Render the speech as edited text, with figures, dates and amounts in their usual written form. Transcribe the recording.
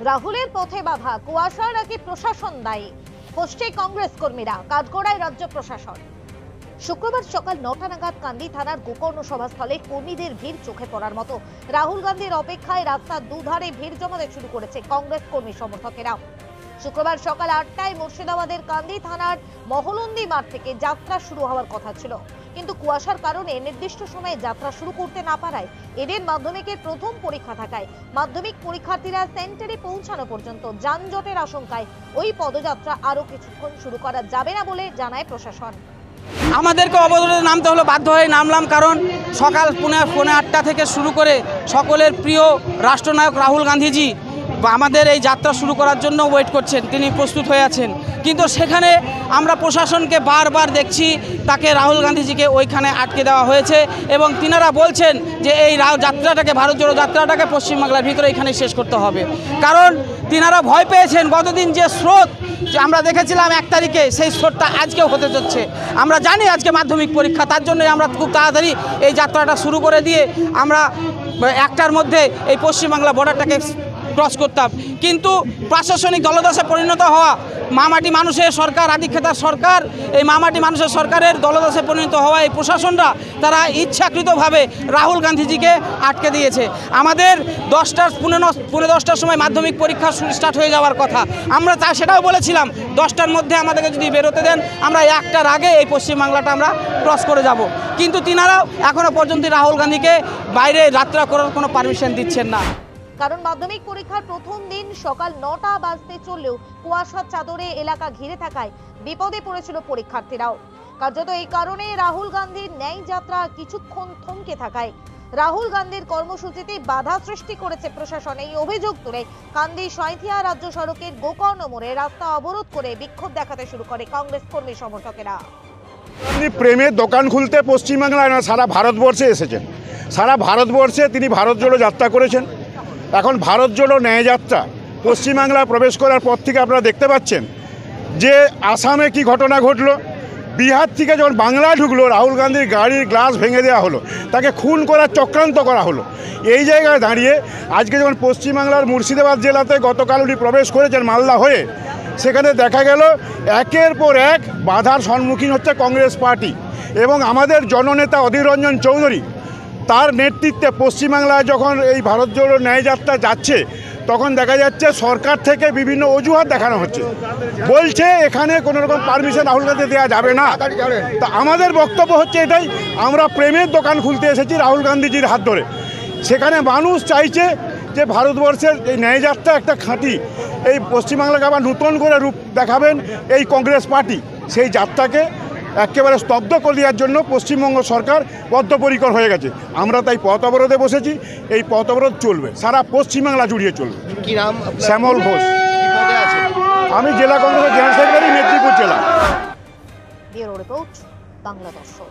রাহুলের পথে বাধা, কুয়াশা নাকি প্রশাসন দায়ী? পোস্টে কংগ্রেস কর্মীরা, কাঠগড়ায় রাজ্য প্রশাসন। শুক্রবার সকাল 9টা নাগাদ কান্দি থানার গোকর্ণ সভাস্থলে কর্মীদের ভিড় চোখে পড়ার মতো। রাহুল গান্ধীর অপেক্ষায় রাস্তার দুধারে ভিড় জমাতে শুরু করেছে কংগ্রেস কর্মী সমর্থকেরা। শুক্রবার সকাল 8টায় মুর্শিদাবাদের কান্দি থানার মহলন্দি মাঠ থেকে যাত্রা শুরু হওয়ার কথা ছিল, কিন্তু কুয়াশার কারণে নির্দিষ্ট সময়ে যাত্রা শুরু করতে না পারায় এদিন মাধ্যমিকের প্রথম পরীক্ষা থাকায় মাধ্যমিক পরীক্ষার্থীরা সেন্টারে পৌঁছানো পর্যন্ত যানজটের আশঙ্কায় ওই পদযাত্রা আরো কিছুক্ষণ শুরু করা যাবে না বলে জানায় প্রশাসন। আমাদেরকে অবরোধে নামতে হলো, বাধ্য হয়ে নামলাম, কারণ সকাল পৌনে 8টা থেকে শুরু করে সকলের প্রিয় রাষ্ট্রনায়ক রাহুল গান্ধীজি আমাদের এই যাত্রা শুরু করার জন্য ওয়েট করছেন, তিনি প্রস্তুত হয়ে আছেন। কিন্তু সেখানে আমরা প্রশাসনকে বারবার দেখছি তাকে, রাহুল গান্ধীজিকে ওইখানে আটকে দেওয়া হয়েছে এবং তিনারা বলছেন যে এই যাত্রাটাকে, ভারত জোড়ো যাত্রাটাকে পশ্চিমবাংলার ভিতরে এখানে শেষ করতে হবে, কারণ তিনারা ভয় পেয়েছেন গতদিন যে স্রোত যে আমরা দেখেছিলাম 1 তারিখে, সেই স্রোতটা আজকেও হতে যাচ্ছে। আমরা জানি আজকে মাধ্যমিক পরীক্ষা, তার জন্যই আমরা খুব তাড়াতাড়ি এই যাত্রাটা শুরু করে দিয়ে আমরা 1টার মধ্যে এই পশ্চিমবাংলা বর্ডারটাকে ক্রস করতাম। কিন্তু প্রশাসনিক দলদাসে পরিণত হওয়া মামাটি মানুষের সরকার, আদিক্ষেতার সরকার, এই মামাটি মানুষের সরকারের দলদাসে পরিণত হওয়া এই প্রশাসনরা তারা ইচ্ছাকৃতভাবে রাহুল গান্ধীজিকে আটকে দিয়েছে। আমাদের 10টার সময় মাধ্যমিক পরীক্ষা স্টার্ট হয়ে যাওয়ার কথা, আমরা সেটাও বলেছিলাম 10টার মধ্যে আমাদেরকে যদি বেরোতে দেন আমরা 1টার আগে এই পশ্চিমবাংলাটা আমরা ক্রস করে যাব। কিন্তু তিনারাও এখনও পর্যন্ত রাহুল গান্ধীকে বাইরে যাত্রা করার কোনো পারমিশন দিচ্ছেন না, কারণ মাধ্যমিক পরীক্ষার প্রথম দিন সকাল 9টা বাজতে চললেও কুয়াশার চাদরে এলাকা ঘিরে থাকায় বিপদে পড়েছিল পরীক্ষার্থীরাও। কার্যত এই কারণে রাহুল গান্ধীর ন্যায় যাত্রা কিছুক্ষণ থমকে থাকায় রাহুল গান্ধীর কর্মসূচিতে বাধা সৃষ্টি করেছে প্রশাসন। এই অভিযোগ তুলে কান্দি সাঁইথিয়া রাজ্য সড়কের গোকর্ণ মোড়ে রাস্তা অবরোধ করে বিক্ষোভ দেখাতে শুরু করে কংগ্রেস কর্মী সমর্থকেরা। প্রেমের দোকান খুলতে পশ্চিমবাংলায় না, সারা ভারতবর্ষে এসেছেন। সারা ভারতবর্ষে তিনি ভারত জোড়ো যাত্রা করেছেন। এখন ভারত জোড়ো ন্যায়যাত্রা পশ্চিমবাংলায় প্রবেশ করার পর থেকে আপনারা দেখতে পাচ্ছেন যে আসামে কি ঘটনা ঘটলো। বিহার থেকে যখন বাংলায় ঢুকলো, রাহুল গান্ধীর গাড়ির গ্লাস ভেঙে দেওয়া হলো, তাকে খুন করার চক্রান্ত করা হলো। এই জায়গায় দাঁড়িয়ে আজকে যখন পশ্চিমবাংলার মুর্শিদাবাদ জেলাতে গতকাল উনি প্রবেশ করেছেন মালদা হয়ে, সেখানে দেখা গেল একের পর এক বাধার সম্মুখীন হচ্ছে কংগ্রেস পার্টি এবং আমাদের জননেতা অধীর রঞ্জন চৌধুরী। তার নেতৃত্বে পশ্চিমবাংলায় যখন এই ভারত জোড়ো ন্যায়যাত্রা যাচ্ছে, তখন দেখা যাচ্ছে সরকার থেকে বিভিন্ন অজুহাত দেখানো হচ্ছে, বলছে এখানে কোনো রকম পারমিশন রাহুল গান্ধী দেওয়া যাবে না। তা আমাদের বক্তব্য হচ্ছে এটাই, আমরা প্রেমের দোকান খুলতে এসেছি রাহুল গান্ধীজির হাত ধরে। সেখানে মানুষ চাইছে যে ভারতবর্ষের এই ন্যায়যাত্রা একটা খাঁটি, এই পশ্চিমবাংলাকে আবার নতুন করে রূপ দেখাবেন এই কংগ্রেস পার্টি। সেই যাত্রাকে একেবারে স্তব্ধ করে দেওয়ার জন্য পশ্চিমবঙ্গ সরকার বদ্ধপরিকর হয়ে গেছে। আমরা তাই পথ অবরোধে বসেছি, এই পথ অবরোধ চলবে, সারা পশ্চিমবাংলা জুড়িয়ে চলবে। কি নাম? শ্যামল ঘোষ। আমি জেলা কংগ্রেসের জেনারেল সেক্রেটারি, মেদিনীপুর জেলা। ব্যুরো রিপোর্ট, বাংলা দর্শক।